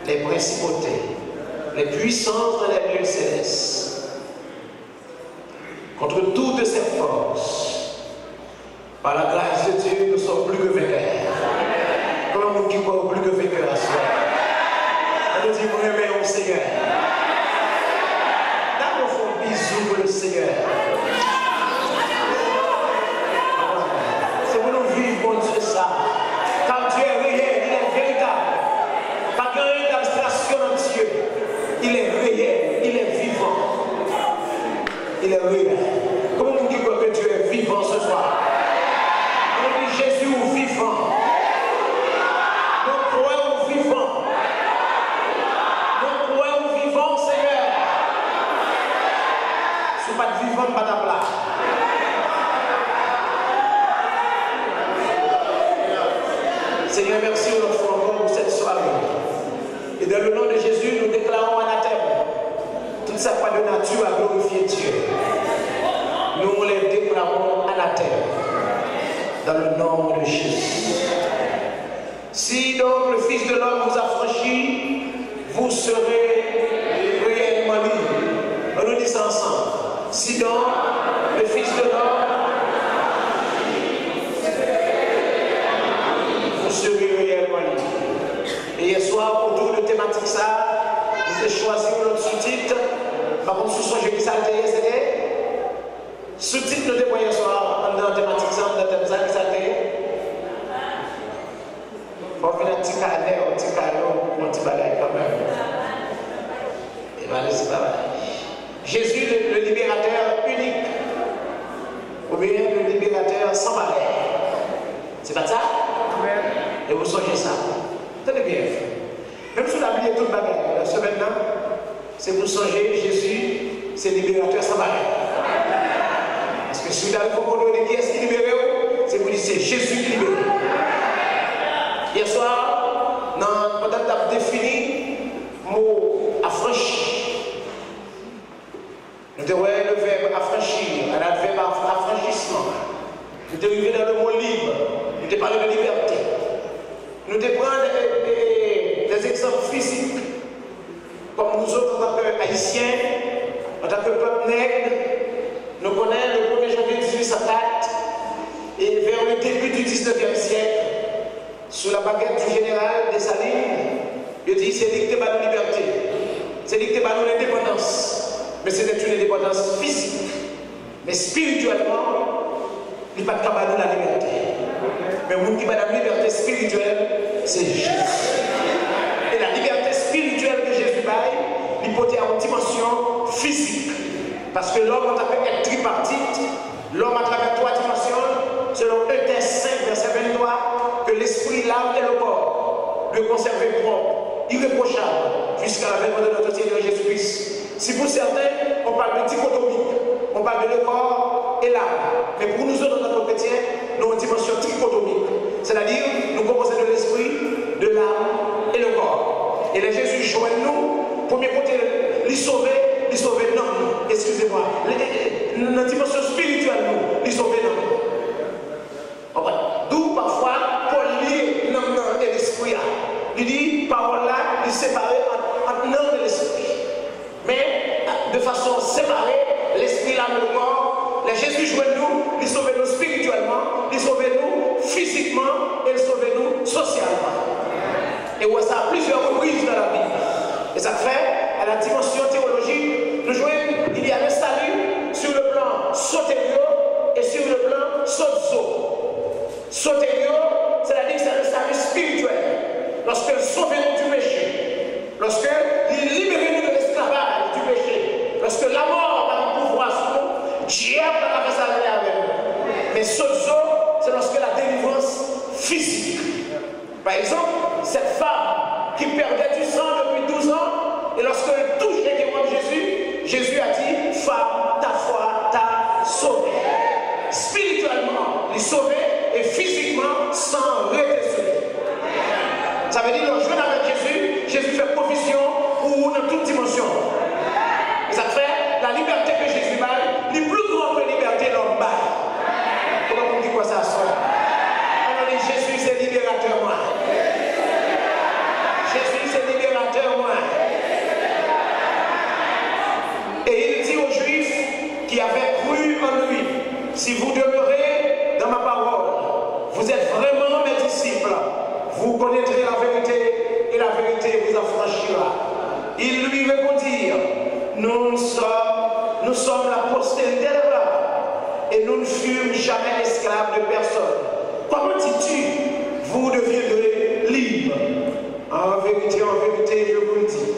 les principautés, les puissances dans les lieux célestes, contre toutes ces forces. Par la grâce de Dieu, nous sommes plus que vainqueurs. Comment nous qui sommes plus que vainqueurs à soi? On nous dit, vous aimez au Seigneur. D'abord, on fait un bisou pour le Seigneur. C'est pour nous vivre, mon Dieu, ça. Quand Dieu est réel, il est véritable. Pas qu'une abstraction en Dieu. Il est réel, il est vivant. Il est réel. Comment nous disons que Dieu est vivant ce soir? On dit Jésus est vivant. Nous croyons vivant. Nous croyons vivant, Seigneur. Si pas de vivant, pas de place. Seigneur, merci une fois encore pour cette soirée. Et dans le nom de Jésus, nous déclarons anathème. Toute sa part de nature à glorifier Dieu. Nous les déclarons anathème. Dans le nom de Jésus. Si donc le Fils de l'homme vous affranchit, vous serez réellement libres. On nous dit ça ensemble. Si donc le Fils de l'homme vous serez réellement libres. Et hier soir, autour de thématique ça, nous avons choisi notre sous-titre. Par contre, sous son jeudi, ça a été yesterday. Sous-titre, nous avons hier soir, dans la thématique ça, dans la thématique ça, ça a été. Il faut venir un petit carnet, un petit carreau, un petit bagage quand même. Et bien, c'est pas mal. Jésus, le libérateur unique. Ou bien le libérateur sans barrière. C'est pas ça? Et vous songez ça. Tenez bien. Même si la Bible est toute bagarre, ce maintenant, c'est vous songer Jésus, c'est libérateur sans barrière. Parce que si vous avez compris qui est-ce qui libère, c'est vous dire c'est Jésus qui libère. Hier soir, pendant que tu as défini le mot affranchi, nous avons le verbe affranchir, le verbe affranchissement. Nous avons arrivé dans le mot libre, nous avons parlé de liberté. Nous devons prendre des exemples physiques, comme nous autres en tant qu'Haïtiens, en tant que peuple nègre, nous connaissons le 1er janvier 1804 et vers le début du 19e siècle, sous la baguette du général Dessalines, il dit c'est lui qui t'a nous liberté, c'est lui qui t'a nous l'indépendance, mais c'était une indépendance physique, mais spirituellement, il n'y a pas de la liberté. Mais vous qui avez la liberté spirituelle, c'est Jésus. Et la liberté spirituelle que Jésus baille, il peut être en dimension physique. Parce que l'homme, on appelle être tripartite, l'homme à travers 3 dimensions, selon Thessaloniciens 5, verset 23, que l'esprit, l'âme et le corps le conserver propre, irréprochable, jusqu'à l'avènement de notre Seigneur Jésus-Christ. Si pour certains, on parle de dichotomie, on parle de le corps et l'âme. Mais pour nous autres, en tant que chrétiens, nous avons une dimension trichotomique. C'est-à-dire, nous composons de l'esprit, de l'âme et le corps. Et les Jésus joignent nous, premier côté, les sauver, non, excusez-moi, la dimension spirituelle, nous, les sauver, non. D'où parfois, Paul lit non et l'esprit. Il dit, parole là, il séparé entre non et l'esprit. Mais de façon séparée, l'esprit, l'âme et le corps, les Jésus joignent nous, ils sauvent nous spirituellement, ils sauvent nous physiquement et ils sauvent nous socialement. Et on ça a plusieurs reprises dans la Bible. Et ça fait, à la dimension théologique, nous jouons, il y a le salut sur le plan sotério et sur le plan sozo. Sotério, c'est-à-dire que c'est le salut spirituel. Lorsque nous sauvons du péché, lorsque nous libérons de l'esclavage du péché, lorsque la mort a un pouvoir sur nous, Dieu n'a pas fait ça avec nous. Mais sozo, c'est lorsque la délivrance physique. Par exemple, cette femme qui perdait du sang depuis 12 ans, et lorsqu'elle touche les témoins de Jésus, Jésus a dit, femme, ta foi t'a sauvée. Spirituellement, il sauvé et physiquement sans redescendre. Ça veut dire que je avec Jésus, Jésus fait provision pour nous dans toute dimension. Et ça fait la liberté que Jésus baille, les plus grandes que la liberté l'homme baille. Comment on dit quoi ça soit? Alors Jésus c'est libérateur moi. Jésus c'est libérateur Ils lui répondirent, nous sommes la postérité d'Abraham et nous ne fûmes jamais esclaves de personne. Comment dis-tu, vous deviendrez libres? En vérité, je vous le dis,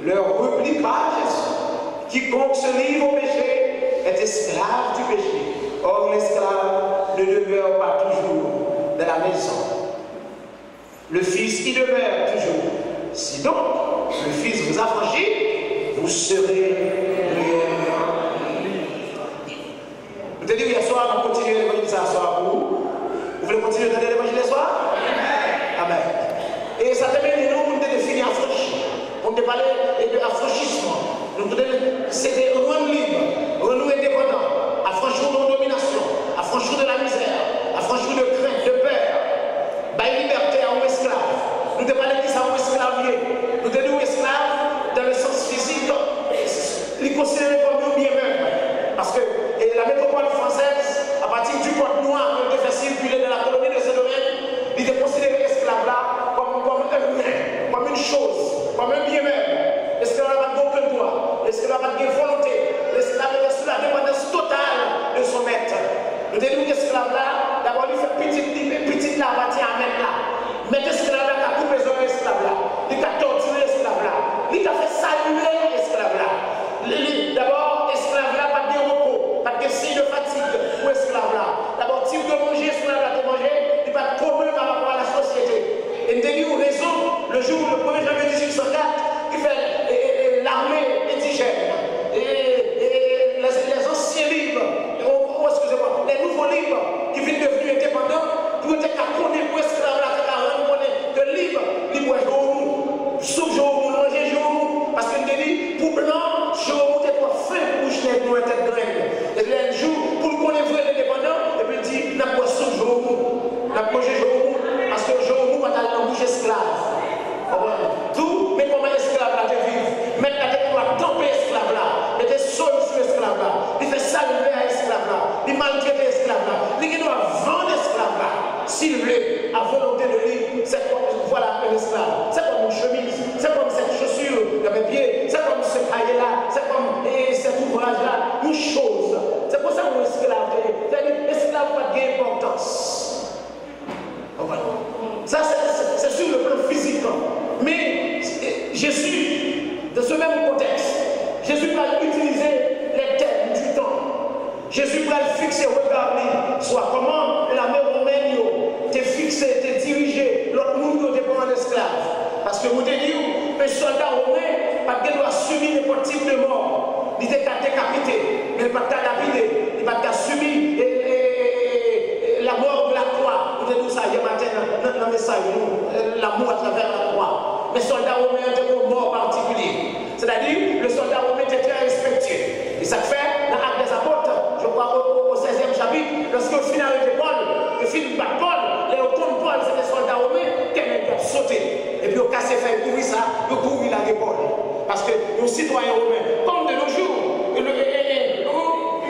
leur répliqua Jésus, quiconque se livre au péché est esclave du péché. Or, l'esclave ne demeure pas toujours dans la maison. Le Fils y demeure toujours. Si donc le Fils vous affranchit, vous serez réellement libres. Vous te dites hier soir, on va continuer l'évangile ce soir pour vous. Vous voulez continuer de donner l'évangile ce soir? Amen. Et ça te met nous, on te définit affranchi. On te parlait de affranchissement. C'était rendre libre, rendre indépendant, affranchir de domination, affranchir de la misère, affranchir de crainte, de peur, bailler liberté à un esclave. Nous te parlons de ça un esclavier. Nous te disons esclave dans le sens physique, il est considéré comme un bien même. Parce que la métropole française, à partir du code noir qui était fait circuler dans la colonie de ce domaine, il était considéré esclave là comme un bien, comme une chose, comme un bien même. L'esclave n'a pas aucun droit, l'esclave n'a pas de volonté, l'esclave est sous la dépendance totale de son maître. Nous te disons l'esclave là, d'abord il fait petite là, bâtir à mettre là. Mais l'esclave là, il a coupé les oreilles l'esclave là, il a torturé l'esclave là, il a fait saluer l'esclave là. D'abord, esclave là, pas de repos, pas de signe de fatigue pour esclave là. D'abord, type de manger, esclave là, de manger, il va commun par rapport à la société. Et nous avons raison, le jour, le 1er janvier 1804, qui fait l'armée indigène, et les anciens libres, excusez-moi, les nouveaux libres qui viennent devenir indépendants, pour être connus pour esclaves là, que libre, libre est jour, sauf jour, manger jour, parce que nous avons dit, pour blanc, jour, t'es pas fin pour jeter nous et tête graine. Et le jour, pour qu'on est vrai indépendant, et puis il dit, n'a pas sauf jour, n'a pas mangé jour, parce que jour, pas dans la bouche esclave. Tout, mais comment esclave là te vivre? Maintenant, tu dois tomber esclave là, mais tu es seul sur esclave là, il fait saluer à esclave là, il maltraite esclave là, il doit vendre esclave là, s'il veut, à volonté de lui, c'est comme, voilà un esclave, c'est comme une chemise, c'est comme cette chaussure dans mes pieds, c'est comme ce cahier là, c'est comme cet ouvrage là, une chose. C'est pour ça qu'on est esclave, c'est-à-dire l'esclave n'a pas d'importance. Ça, c'est sur le plan physique. Mais Jésus, dans ce même contexte, Jésus va utiliser les termes du temps. Jésus va fixer, regarder, soit comment l'armée romaine t'est fixé, t'est dirigé, l'autre monde dépend d'un esclave. Parce que vous te dites, un soldat romain, pas qu'il doit subir n'importe type de mort. Il était décapité, mais il n'est pas lapidé, il n'est pas subi la mort de la croix. Vous dites ça hier matin dans le message, la mort à travers la croix. Les soldats romains étaient une mort particulier. C'est-à-dire, le soldat romain était très respectueux. Et ça fait, dans l'acte des apôtres, je crois au 16e chapitre, lorsque le final de Paul, le film de Paul, les retours de Paul, c'est des soldats romains qui ont sauté. Et puis, au cas de faire couvrir ça, ils ont couvert la Paul. Parce que nos citoyens romains, comme de nos jours,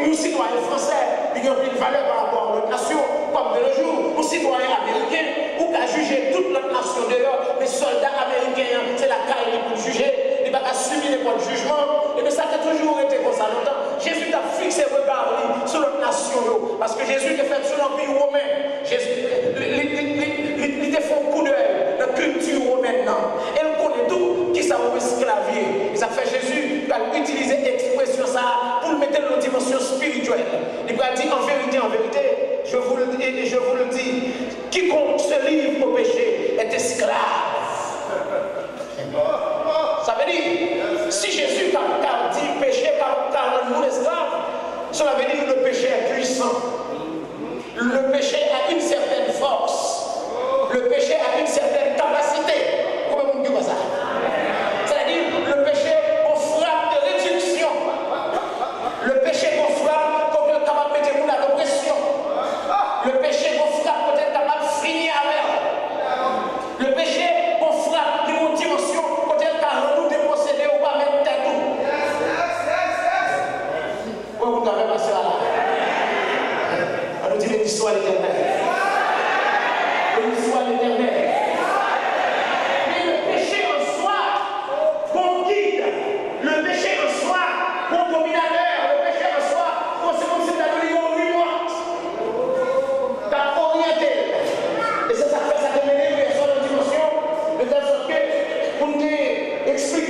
nos citoyens français, ils ont une valeur par rapport à notre nation, comme de nos jours, nos citoyens américains, ou qu'à juger toute notre nation dehors, les soldats américains, c'est la caille pour juger, ils ne vont pas subir les points de jugement, et bien ça a toujours été comme ça longtemps. Jésus a fixé le regard sur notre nation, parce que Jésus a fait sur l'empire romain. Jésus, il a fait un coup d'œil dans la culture romaine. Et on connaît tout qui ça va esclavier. Et ça fait Jésus qui a utilisé l'expression ça pour le mettre dans une dimension spirituelle. Il va dire en vérité, je vous le dis et je vous le dis, quiconque se livre au péché est esclave. Ça veut dire, si Jésus a dit péché car nous esclaves, cela veut dire que le péché est puissant. Le péché a une certaine force. Le péché a une certaine capacité. Comment vous dites ça? C'est-à-dire, le péché, on frappe de réduction. Le péché, on frappe quand on est capable de mettre à l'oppression. Le péché, on frappe quand on est capable de finir avec. Le péché, on frappe d'une dimension quand on est capable de nous déposséder ou pas mettre tête tout. Comment vous avez passé là? On nous dit l'histoire éternelle. L'histoire éternelle.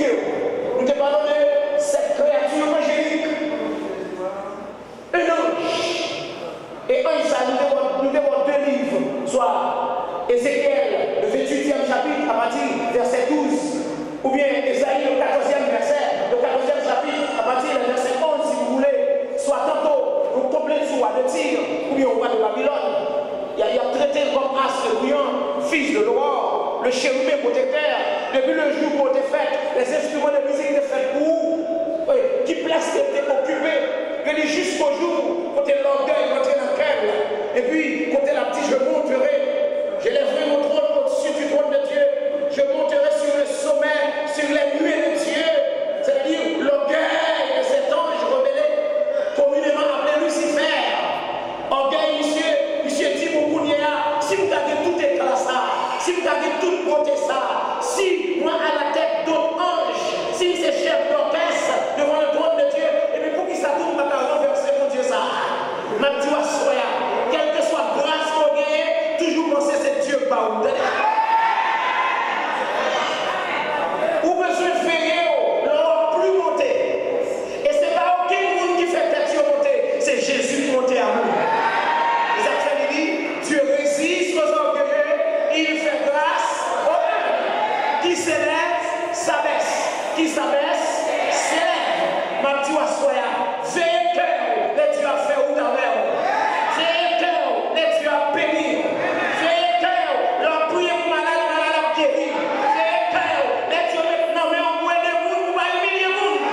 expliquer. Nous te parlons de cette créature angélique. Un ange. Et un ça, nous devons deux livres, soit Ézéchiel, le 28e chapitre, à partir du verset 12, ou bien Ésaïe, le 14e verset, le 14e chapitre, à partir du verset 11, si vous voulez, soit tantôt, vous complétez sur de tir, ou bien au roi de Babylone. Il a traité comme astre brillant, fils de l'aurore, le chérubin protecteur, depuis le jour où t'es fait, les instruments de musique étaient faits pour vous, oui, qui place t'es occupé, que jusqu'au jour, quand t'es l'orgueil, quand t'es dans le cœur, et puis, quand t'es la petite, je monterai, j'élèverai mon trône au-dessus du trône de Dieu, je monterai sur le sommet, sur les nuées de Dieu, c'est-à-dire l'orgueil de cet ange rebellé, communément appelé Lucifer. Orgueil, monsieur dit mon Kounia, si vous gardez tout éclat ça, si vous gardez toute beauté ça, si moi à la tête d'autres anges, si c'est chef d'orchestre devant le trône de Dieu, et bien pour qui ça tourne, ma renverser mon Dieu ça. Ma Dieu soya, quelle que soit grâce qu'on gagne, toujours penser c'est Dieu par où. Ou besoin de faire, l'on plus monter. Et c'est pas aucun monde qui fait tête monter, c'est Jésus qui monte à nous. Dieu résiste aux orgueilleux, il fait grâce aux qui s'élève, s'abaisse. Qui s'abaisse, s'élève. Ma Dieu soya, veille cœur, les dieux a fait ou d'avant. Veille cœur, les dieux a béni. Veille cœur, leur prier pour malade, malade a guéri. Veille cœur, les dieux maintenant, mais on boit des moules, on va humilier les moules.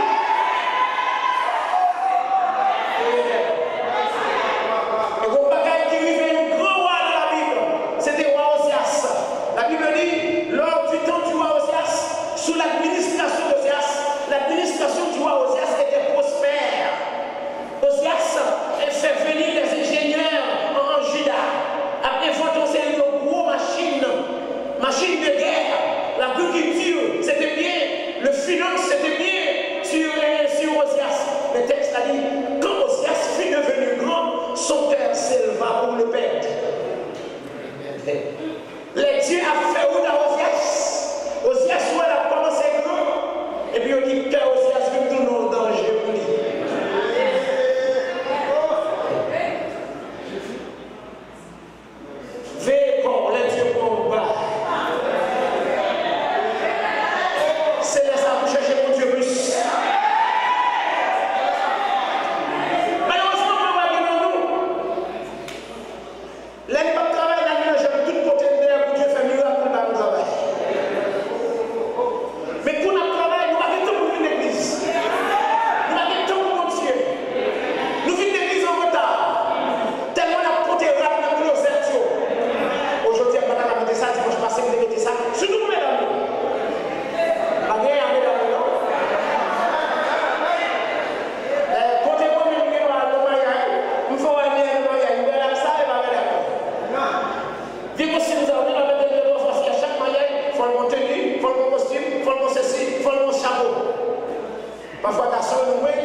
Et vous bagaille qui vivait un grand roi de la Bible, c'était roi Osias. La Bible dit, lors du temps du roi Osias, sous l'administration d'Osias, l'administration du roi Osias était prospère. Osias fait venir des ingénieurs en Juda, après inventé une grosse machine de guerre, l'agriculture, c'était bien, le finance, c'était bien sur Osias. Le texte a dit, quand Osias fut devenu grand, son cœur s'éleva pour le perdre. Les dieux a fait où dans Osias? Osias, où elle a commencé grand, et puis on dit que Osias veut tout dans le danger pour lui. Veille comme les dieux pour bas. C'est là ça pour chercher mon Dieu plus. Malheureusement, on va dire nous. L'année pas de travail, l'année j'aime tout côté de l'air pour Dieu faire miracle dans le travail. Mais pour notre travail, nous avons tout pour une église. Nous avons tout pour mon Dieu. Nous vivons l'église en retard. Tellement la porte est rare dans le closet. Aujourd'hui, on va mettre ça, dimanche passé, vous mettez ça. Surtout vous, mesdames. La guerre, mesdames, non? Côté moi, je vais voir le mariage. Il faut aller à le mariage. Il va aller à ça, il va aller à ça. Viens aussi, nous avons mettre des deux fois. À chaque mariage, il faut le monter, il faut le costume, il faut le ceci, il faut le chapeau. Parfois, la soeur nous met.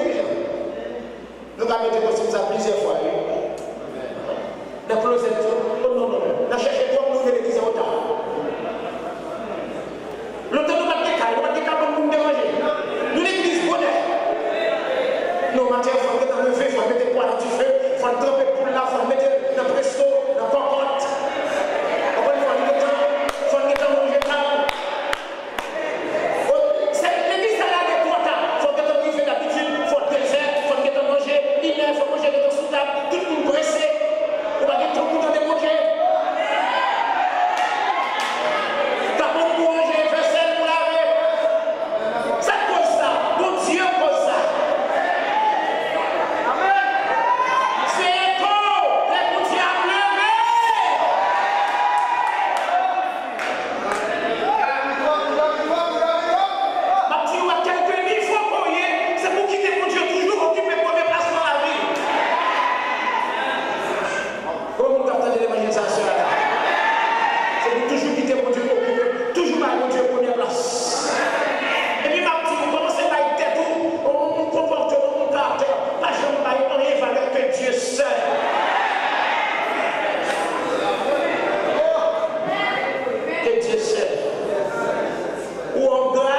Nous avons mis des costumes ça plusieurs fois. Dans le closet, non. Dans chercher toi, nous venons l'église en retard. L'autre, nous avons des cas pour nous déranger. Nous, l'église, bonheur. Nous, matin, il faut mettre dans le feu, il faut mettre des poils du feu, il faut tremper pour là, il faut mettre dans le presto, dans le cocotte. Il faut mettre dans le jetal. L'église, ça a des trois temps. Il faut mettre dans le feu d'habitude, il faut désert, il faut mettre dans manger, il faut manger dans sous table, tout le monde pressé. On va mettre tout le monde dans des manger. Dieu seul. Ou en grâce.